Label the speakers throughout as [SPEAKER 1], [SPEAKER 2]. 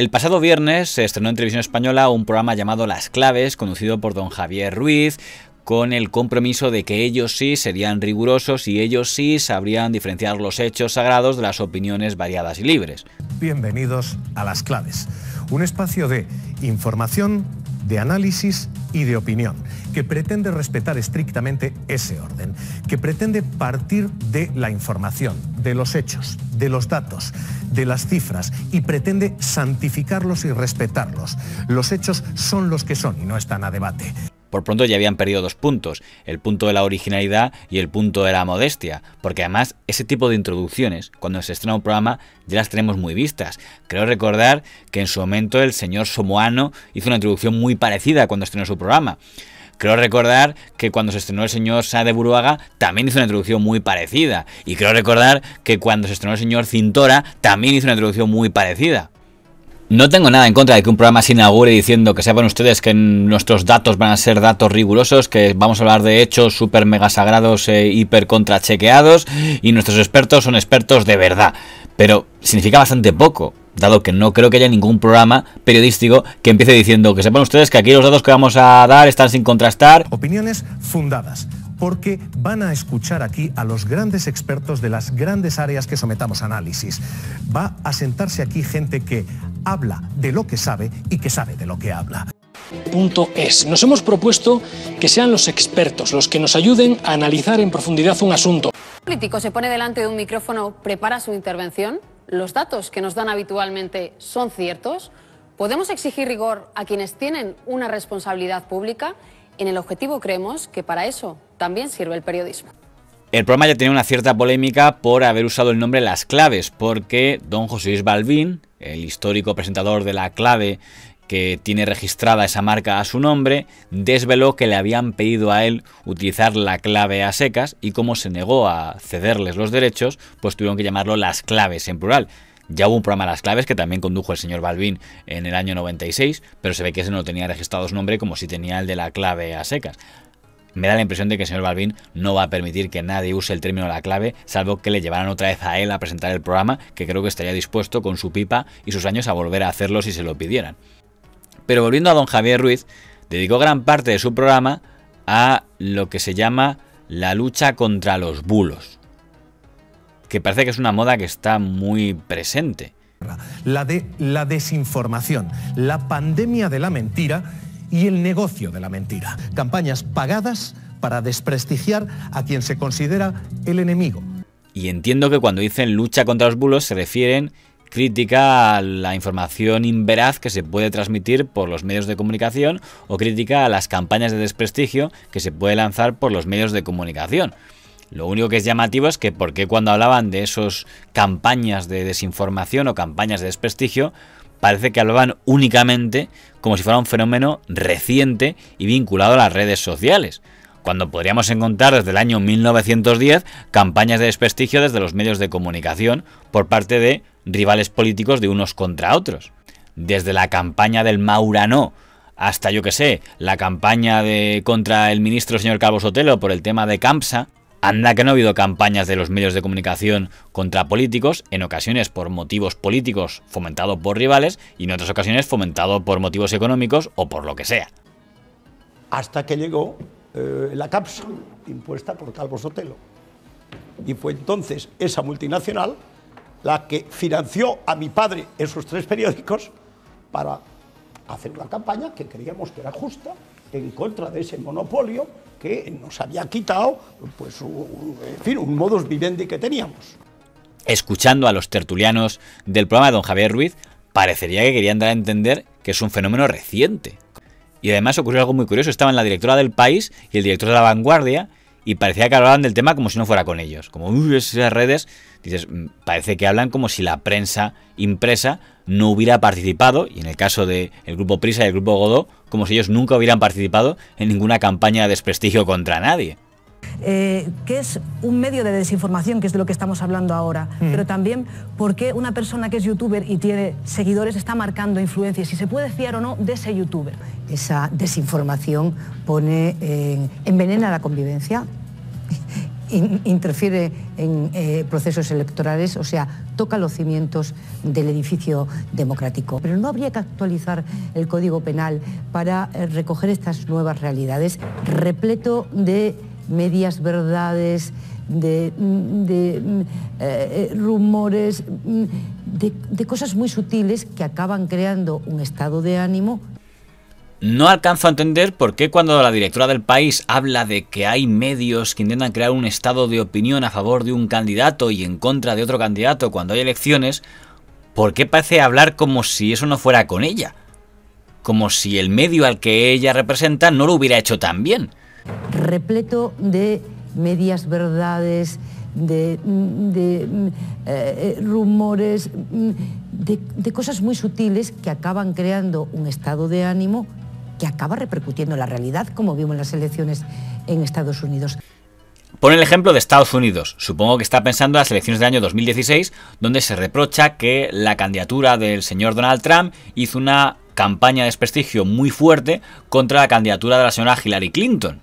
[SPEAKER 1] El pasado viernes se estrenó en Televisión Española un programa llamado Las Claves, conducido por don Javier Ruiz, con el compromiso de que ellos sí serían rigurosos y ellos sí sabrían diferenciar los hechos sagrados de las opiniones variadas y libres.
[SPEAKER 2] Bienvenidos a Las Claves, un espacio de información, de análisis y de opinión, que pretende respetar estrictamente ese orden, que pretende partir de la información, de los hechos, de los datos, de las cifras, y pretende santificarlos y respetarlos. Los hechos son los que son y no están a debate.
[SPEAKER 1] Por pronto ya habían perdido 2 puntos, el punto de la originalidad y el punto de la modestia, porque además ese tipo de introducciones, cuando se estrena un programa, ya las tenemos muy vistas. Creo recordar que en su momento el señor Somoano hizo una introducción muy parecida cuando estrenó su programa. Creo recordar que cuando se estrenó el señor Sá de Buruaga también hizo una introducción muy parecida. Y creo recordar que cuando se estrenó el señor Cintora también hizo una introducción muy parecida. No tengo nada en contra de que un programa se inaugure diciendo que sepan ustedes que nuestros datos van a ser datos rigurosos, que vamos a hablar de hechos súper mega sagrados e hiper contrachequeados y nuestros expertos son expertos de verdad. Pero significa bastante poco, dado que no creo que haya ningún programa periodístico que empiece diciendo que sepan ustedes que aquí los datos que vamos a dar están sin contrastar.
[SPEAKER 2] Opiniones fundadas, porque van a escuchar aquí a los grandes expertos de las grandes áreas que sometamos a análisis. Va a sentarse aquí gente que habla de lo que sabe y que sabe de lo que habla.
[SPEAKER 3] .es. Nos hemos propuesto que sean los expertos los que nos ayuden a analizar en profundidad un asunto.
[SPEAKER 4] Un político se pone delante de un micrófono, prepara su intervención, los datos que nos dan habitualmente son ciertos, podemos exigir rigor a quienes tienen una responsabilidad pública. En El Objetivo creemos que para eso también sirve el periodismo.
[SPEAKER 1] El programa ya tenía una cierta polémica por haber usado el nombre Las Claves, porque don José Luis Balbín, el histórico presentador de La Clave, que tiene registrada esa marca a su nombre, desveló que le habían pedido a él utilizar la clave a secas y como se negó a cederles los derechos, pues tuvieron que llamarlo Las Claves en plural. Ya hubo un programa Las Claves que también condujo el señor Balbín en el año 96, pero se ve que ese no tenía registrado su nombre como si tenía el de la clave a secas. Me da la impresión de que el señor Balbín no va a permitir que nadie use el término la clave, salvo que le llevaran otra vez a él a presentar el programa, que creo que estaría dispuesto con su pipa y sus años a volver a hacerlo si se lo pidieran. Pero volviendo a don Javier Ruiz, dedicó gran parte de su programa a lo que se llama la lucha contra los bulos, que parece que es una moda que está muy presente.
[SPEAKER 2] La de la desinformación, la pandemia de la mentira y el negocio de la mentira. Campañas pagadas para desprestigiar a quien se considera el enemigo.
[SPEAKER 1] Y entiendo que cuando dicen lucha contra los bulos se refieren crítica a la información inveraz que se puede transmitir por los medios de comunicación o crítica a las campañas de desprestigio que se puede lanzar por los medios de comunicación. Lo único que es llamativo es que por qué cuando hablaban de esas campañas de desinformación o campañas de desprestigio, parece que hablaban únicamente como si fuera un fenómeno reciente y vinculado a las redes sociales, cuando podríamos encontrar desde el año 1910 campañas de desprestigio desde los medios de comunicación por parte de rivales políticos de unos contra otros. Desde la campaña del Maurano hasta, yo que sé, la campaña contra el ministro señor Calvo Sotelo por el tema de Campsa. Anda que no ha habido campañas de los medios de comunicación contra políticos, en ocasiones por motivos políticos fomentado por rivales y en otras ocasiones fomentado por motivos económicos o por lo que sea.
[SPEAKER 5] Hasta que llegó la Campsa, impuesta por Calvo Sotelo. Y fue entonces esa multinacional la que financió a mi padre esos 3 periódicos para hacer una campaña que creíamos que era justa en contra de ese monopolio que nos había quitado pues, un modus vivendi que teníamos.
[SPEAKER 1] Escuchando a los tertulianos del programa de don Javier Ruiz, parecería que querían dar a entender que es un fenómeno reciente. Y además ocurrió algo muy curioso, estaban la directora del País y el director de La Vanguardia y parecía que hablaban del tema como si no fuera con ellos. Como esas redes, dices, parece que hablan como si la prensa impresa no hubiera participado, y en el caso del Grupo Prisa y el Grupo Godó, como si ellos nunca hubieran participado en ninguna campaña de desprestigio contra nadie.
[SPEAKER 6] Que es un medio de desinformación, que es de lo que estamos hablando ahora, pero también por qué una persona que es youtuber y tiene seguidores está marcando influencias, si se puede fiar o no de ese youtuber.
[SPEAKER 7] Esa desinformación envenena la convivencia interfiere en procesos electorales, o sea, toca los cimientos del edificio democrático. Pero no habría que actualizar el Código Penal para recoger estas nuevas realidades, repleto de medias verdades, de rumores, de cosas muy sutiles que acaban creando un estado de ánimo.
[SPEAKER 1] No alcanzo a entender por qué cuando la directora del País habla de que hay medios que intentan crear un estado de opinión a favor de un candidato y en contra de otro candidato cuando hay elecciones, ¿por qué parece hablar como si eso no fuera con ella? Como si el medio al que ella representa no lo hubiera hecho tan bien.
[SPEAKER 7] Repleto de medias verdades, de rumores, de cosas muy sutiles que acaban creando un estado de ánimo que acaba repercutiendo en la realidad, como vimos en las elecciones en Estados Unidos.
[SPEAKER 1] Pone el ejemplo de Estados Unidos. Supongo que está pensando en las elecciones del año 2016, donde se reprocha que la candidatura del señor Donald Trump hizo una campaña de desprestigio muy fuerte contra la candidatura de la señora Hillary Clinton.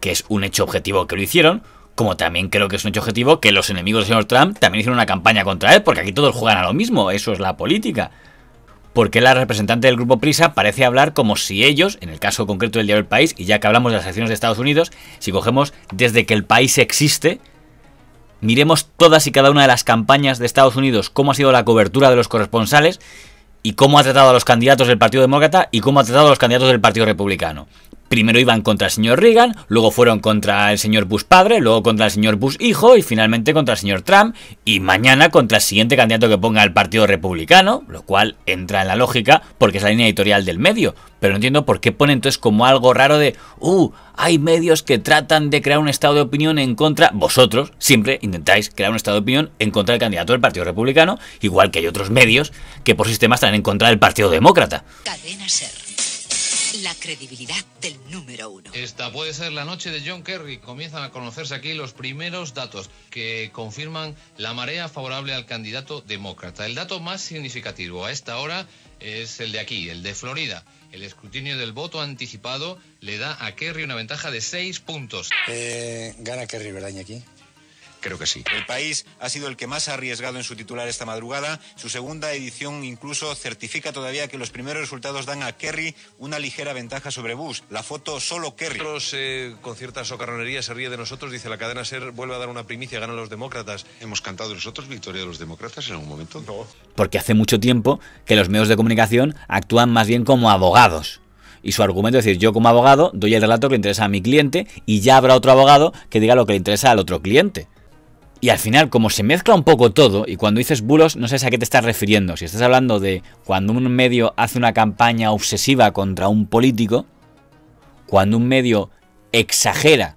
[SPEAKER 1] Que es un hecho objetivo que lo hicieron, como también creo que es un hecho objetivo que los enemigos del señor Trump también hicieron una campaña contra él, porque aquí todos juegan a lo mismo, eso es la política. Porque la representante del Grupo Prisa parece hablar como si ellos, en el caso concreto del diario El País, y ya que hablamos de las elecciones de Estados Unidos, si cogemos desde que el país existe, miremos todas y cada una de las campañas de Estados Unidos, cómo ha sido la cobertura de los corresponsales, y cómo ha tratado a los candidatos del Partido Demócrata y cómo ha tratado a los candidatos del Partido Republicano. Primero iban contra el señor Reagan, luego fueron contra el señor Bush padre, luego contra el señor Bush hijo y finalmente contra el señor Trump y mañana contra el siguiente candidato que ponga el Partido Republicano, lo cual entra en la lógica porque es la línea editorial del medio. Pero no entiendo por qué pone entonces como algo raro de hay medios que tratan de crear un estado de opinión en contra. Vosotros siempre intentáis crear un estado de opinión en contra del candidato del Partido Republicano, igual que hay otros medios que por sistema están en contra del Partido Demócrata.
[SPEAKER 8] Cadena SER. La credibilidad del número uno.
[SPEAKER 9] Esta puede ser la noche de John Kerry. Comienzan a conocerse aquí los primeros datos que confirman la marea favorable al candidato demócrata. El dato más significativo a esta hora es el de aquí, el de Florida. El escrutinio del voto anticipado le da a Kerry una ventaja de 6 puntos.
[SPEAKER 10] Gana Kerry, ¿verdad, Iñaki?
[SPEAKER 11] Creo que sí. El País ha sido el que más ha arriesgado en su titular esta madrugada. Su segunda edición incluso certifica todavía que los primeros resultados dan a Kerry una ligera ventaja sobre Bush. La foto solo Kerry.
[SPEAKER 12] Nosotros, con cierta socarronería, se ríe de nosotros. Dice, la cadena SER vuelve a dar una primicia, ganan los demócratas.
[SPEAKER 13] ¿Hemos cantado nosotros victoria de los demócratas en algún momento?
[SPEAKER 12] No.
[SPEAKER 1] Porque hace mucho tiempo que los medios de comunicación actúan más bien como abogados. Y su argumento es decir, yo como abogado doy el relato que le interesa a mi cliente y ya habrá otro abogado que diga lo que le interesa al otro cliente. Y al final, como se mezcla un poco todo, y cuando dices bulos, no sé a qué te estás refiriendo. Si estás hablando de cuando un medio hace una campaña obsesiva contra un político, cuando un medio exagera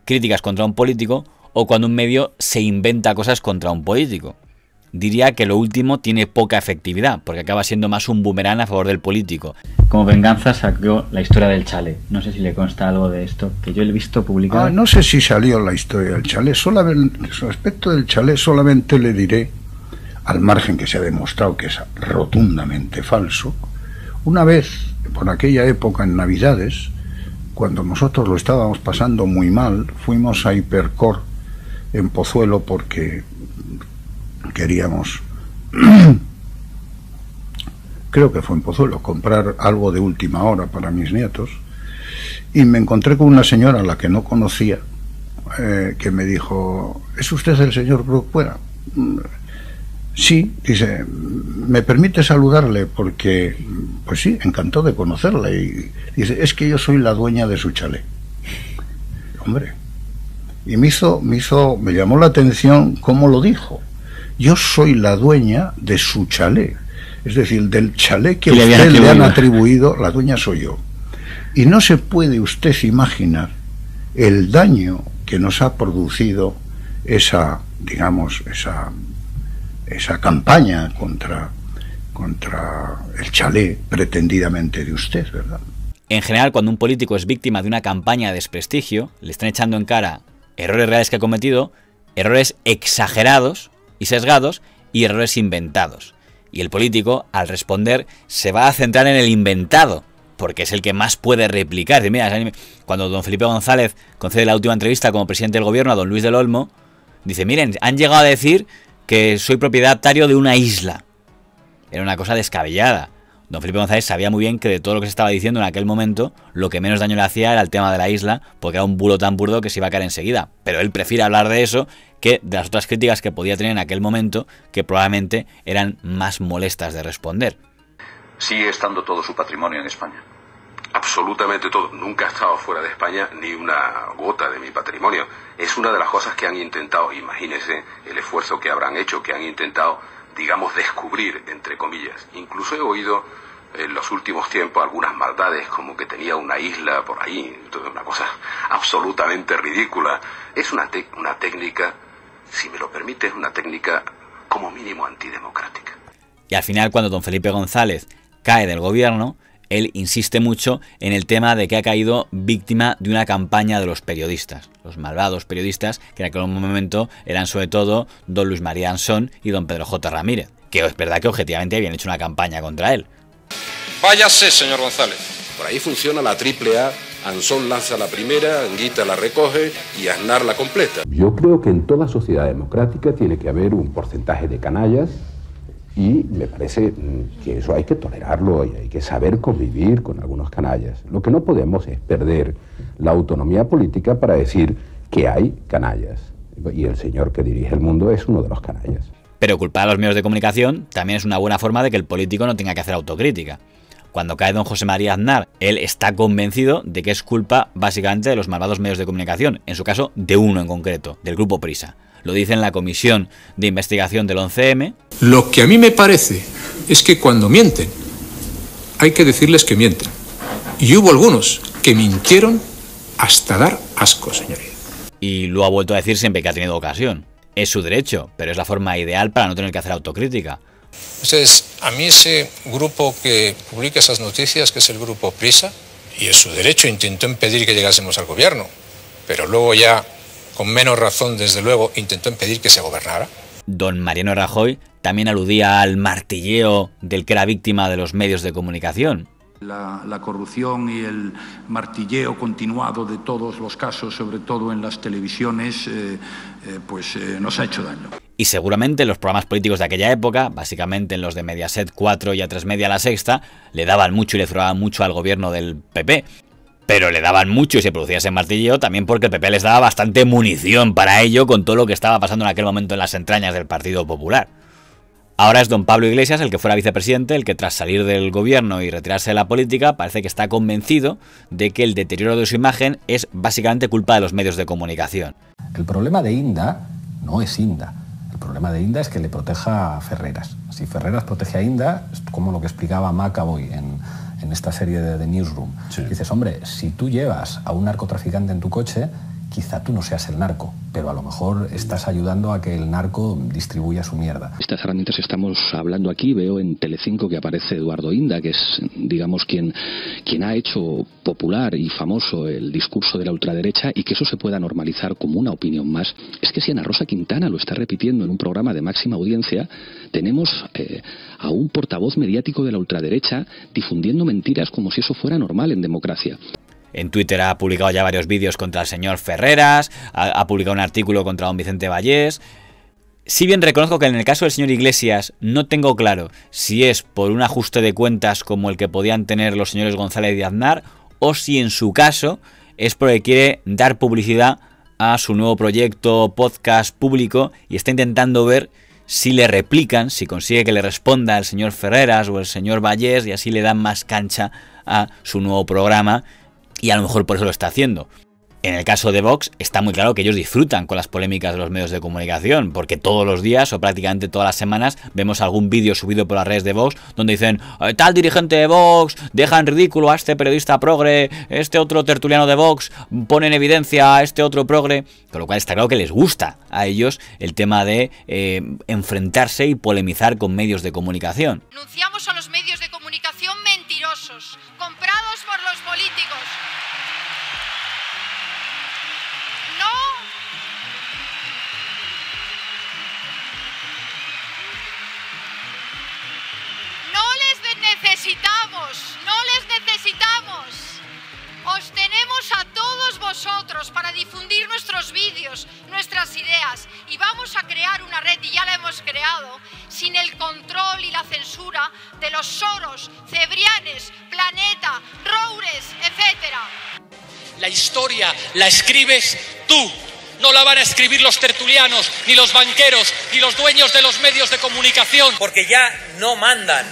[SPEAKER 1] críticas contra un político, o cuando un medio se inventa cosas contra un político. Diría que lo último tiene poca efectividad, porque acaba siendo más un boomerang a favor del político. Como venganza sacó la historia del chalet. No sé si le consta algo de esto, que yo he visto publicado.
[SPEAKER 14] No sé si salió la historia del chalet. Respecto del chalet solamente le diré, al margen que se ha demostrado que es rotundamente falso, una vez, por aquella época en Navidades, cuando nosotros lo estábamos pasando muy mal, fuimos a Hipercor en Pozuelo porque queríamos, creo que fue en Pozuelo, comprar algo de última hora para mis nietos, y me encontré con una señora a la que no conocía, que me dijo, ¿es usted el señor Bruckfuera? Sí, dice, ¿me permite saludarle? Porque, pues sí, encantó de conocerla, y dice, es que yo soy la dueña de su chalet. Hombre, y me llamó la atención cómo lo dijo. Yo soy la dueña de su chalet, es decir, del chalet que usted le han atribuido, la dueña soy yo. Y no se puede usted imaginar el daño que nos ha producido esa, digamos, esa campaña contra el chalet pretendidamente de usted, ¿verdad?
[SPEAKER 1] En general, cuando un político es víctima de una campaña de desprestigio, le están echando en cara errores reales que ha cometido, errores exagerados y sesgados y errores inventados. Y el político, al responder, se va a centrar en el inventado porque es el que más puede replicar. Mira, cuando don Felipe González concede la última entrevista como presidente del gobierno a don Luis del Olmo, dice, miren, han llegado a decir que soy propietario de una isla. Era una cosa descabellada. Don Felipe González sabía muy bien que de todo lo que se estaba diciendo en aquel momento, lo que menos daño le hacía era el tema de la isla, porque era un bulo tan burdo que se iba a caer enseguida. Pero él prefiere hablar de eso que de las otras críticas que podía tener en aquel momento, que probablemente eran más molestas de responder.
[SPEAKER 15] Sigue estando todo su patrimonio en España.
[SPEAKER 16] Absolutamente todo. Nunca he estado fuera de España ni una gota de mi patrimonio. Es una de las cosas que han intentado, imagínense el esfuerzo que habrán hecho, que han intentado, digamos, descubrir, entre comillas. Incluso he oído en los últimos tiempos algunas maldades, como que tenía una isla por ahí, una cosa absolutamente ridícula. Es una técnica, si me lo permite, es una técnica como mínimo antidemocrática.
[SPEAKER 1] Y al final, cuando don Felipe González cae del gobierno, él insiste mucho en el tema de que ha caído víctima de una campaña de los periodistas, los malvados periodistas, que en aquel momento eran sobre todo don Luis María Ansón y don Pedro J. Ramírez, que es verdad que objetivamente habían hecho una campaña contra él.
[SPEAKER 17] Váyase, señor González.
[SPEAKER 16] Por ahí funciona la AAA, Ansón lanza la primera, Anguita la recoge y Aznar la completa.
[SPEAKER 18] Yo creo que en toda sociedad democrática tiene que haber un porcentaje de canallas, y me parece que eso hay que tolerarlo y hay que saber convivir con algunos canallas. Lo que no podemos es perder la autonomía política para decir que hay canallas. Y el señor que dirige el mundo es uno de los canallas.
[SPEAKER 1] Pero culpar a los medios de comunicación también es una buena forma de que el político no tenga que hacer autocrítica. Cuando cae don José María Aznar, él está convencido de que es culpa básicamente de los malvados medios de comunicación, en su caso de uno en concreto, del Grupo Prisa. Lo dice en la Comisión de Investigación del 11M.
[SPEAKER 17] Lo que a mí me parece es que cuando mienten, hay que decirles que mienten. Y hubo algunos que mintieron hasta dar asco, señoría.
[SPEAKER 1] Y lo ha vuelto a decir siempre que ha tenido ocasión. Es su derecho, pero es la forma ideal para no tener que hacer autocrítica.
[SPEAKER 17] Entonces, a mí ese grupo que publica esas noticias, que es el Grupo Prisa, y es su derecho, intentó impedir que llegásemos al gobierno, pero luego ya, con menos razón, desde luego, intentó impedir que se gobernara.
[SPEAKER 1] Don Mariano Rajoy también aludía al martilleo del que era víctima de los medios de comunicación.
[SPEAKER 19] La corrupción y el martilleo continuado de todos los casos, sobre todo en las televisiones, nos ha hecho daño.
[SPEAKER 1] Y seguramente los programas políticos de aquella época, básicamente en los de Mediaset 4 y A3 Media La Sexta, le daban mucho y le frogaban mucho al gobierno del PP. Pero le daban mucho y se producía ese martilleo también porque el PP les daba bastante munición para ello con todo lo que estaba pasando en aquel momento en las entrañas del Partido Popular. Ahora es don Pablo Iglesias, el que fuera vicepresidente, el que tras salir del gobierno y retirarse de la política parece que está convencido de que el deterioro de su imagen es básicamente culpa de los medios de comunicación.
[SPEAKER 20] El problema de Inda no es Inda. El problema de Inda es que le proteja a Ferreras. Si Ferreras protege a Inda, es como lo que explicaba McAvoy en esta serie de Newsroom. Sí. Dices, hombre, si tú llevas a un narcotraficante en tu coche, quizá tú no seas el narco, pero a lo mejor estás ayudando a que el narco distribuya su mierda.
[SPEAKER 21] Estas herramientas estamos hablando aquí, veo en Telecinco que aparece Eduardo Inda, que es, digamos, quien ha hecho popular y famoso el discurso de la ultraderecha, y que eso se pueda normalizar como una opinión más. Es que si Ana Rosa Quintana lo está repitiendo en un programa de máxima audiencia, tenemos a un portavoz mediático de la ultraderecha difundiendo mentiras como si eso fuera normal en democracia.
[SPEAKER 1] En Twitter ha publicado ya varios vídeos contra el señor Ferreras, ha publicado un artículo contra don Vicente Vallés. Si bien reconozco que en el caso del señor Iglesias no tengo claro si es por un ajuste de cuentas como el que podían tener los señores González y Aznar, o si en su caso es porque quiere dar publicidad a su nuevo proyecto podcast público y está intentando ver si le replican, si consigue que le responda el señor Ferreras o el señor Vallés y así le dan más cancha a su nuevo programa. Y a lo mejor por eso lo está haciendo. En el caso de Vox está muy claro que ellos disfrutan con las polémicas de los medios de comunicación, porque todos los días o prácticamente todas las semanas vemos algún vídeo subido por las redes de Vox donde dicen tal dirigente de Vox deja en ridículo a este periodista progre, este otro tertuliano de Vox pone en evidencia a este otro progre, con lo cual está claro que les gusta a ellos el tema de enfrentarse y polemizar con medios de comunicación.
[SPEAKER 22] Denunciamos a los medios de comunicación mentirosos, comprados por los políticos. No les necesitamos necesitamos. Os tenemos a todos vosotros para difundir nuestros vídeos, nuestras ideas, y vamos a crear una red, y ya la hemos creado, sin el control y la censura de los Soros, Cebrianes, Planeta, Roures, etc.
[SPEAKER 3] La historia la escribes tú. No la van a escribir los tertulianos, ni los banqueros, ni los dueños de los medios de comunicación.
[SPEAKER 4] Porque ya no mandan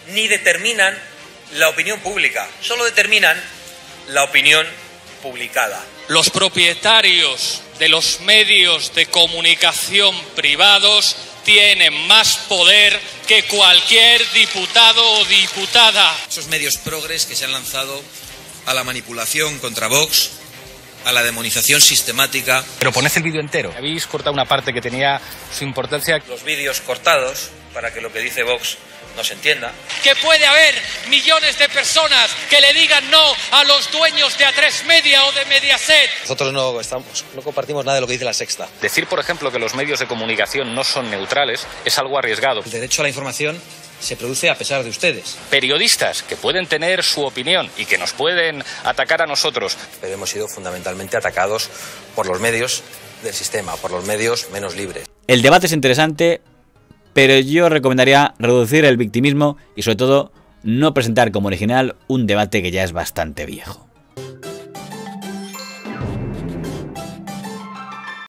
[SPEAKER 4] ni determinan la opinión pública, solo determinan la opinión publicada.
[SPEAKER 3] Los propietarios de los medios de comunicación privados tienen más poder que cualquier diputado o diputada.
[SPEAKER 4] Esos medios progres que se han lanzado a la manipulación contra Vox, a la demonización sistemática.
[SPEAKER 20] Pero poned el vídeo entero. Habéis cortado una parte que tenía su importancia.
[SPEAKER 4] Los vídeos cortados para que lo que dice Vox no se entienda.
[SPEAKER 3] Que puede haber millones de personas que le digan no a los dueños de A3 Media o de Mediaset.
[SPEAKER 4] Nosotros no compartimos nada de lo que dice La Sexta.
[SPEAKER 20] Decir, por ejemplo, que los medios de comunicación no son neutrales es algo arriesgado.
[SPEAKER 4] El derecho a la información se produce a pesar de ustedes.
[SPEAKER 20] Periodistas que pueden tener su opinión y que nos pueden atacar a nosotros.
[SPEAKER 4] Pero hemos sido fundamentalmente atacados por los medios del sistema, por los medios menos libres.
[SPEAKER 1] El debate es interesante, pero yo recomendaría reducir el victimismo y sobre todo no presentar como original un debate que ya es bastante viejo.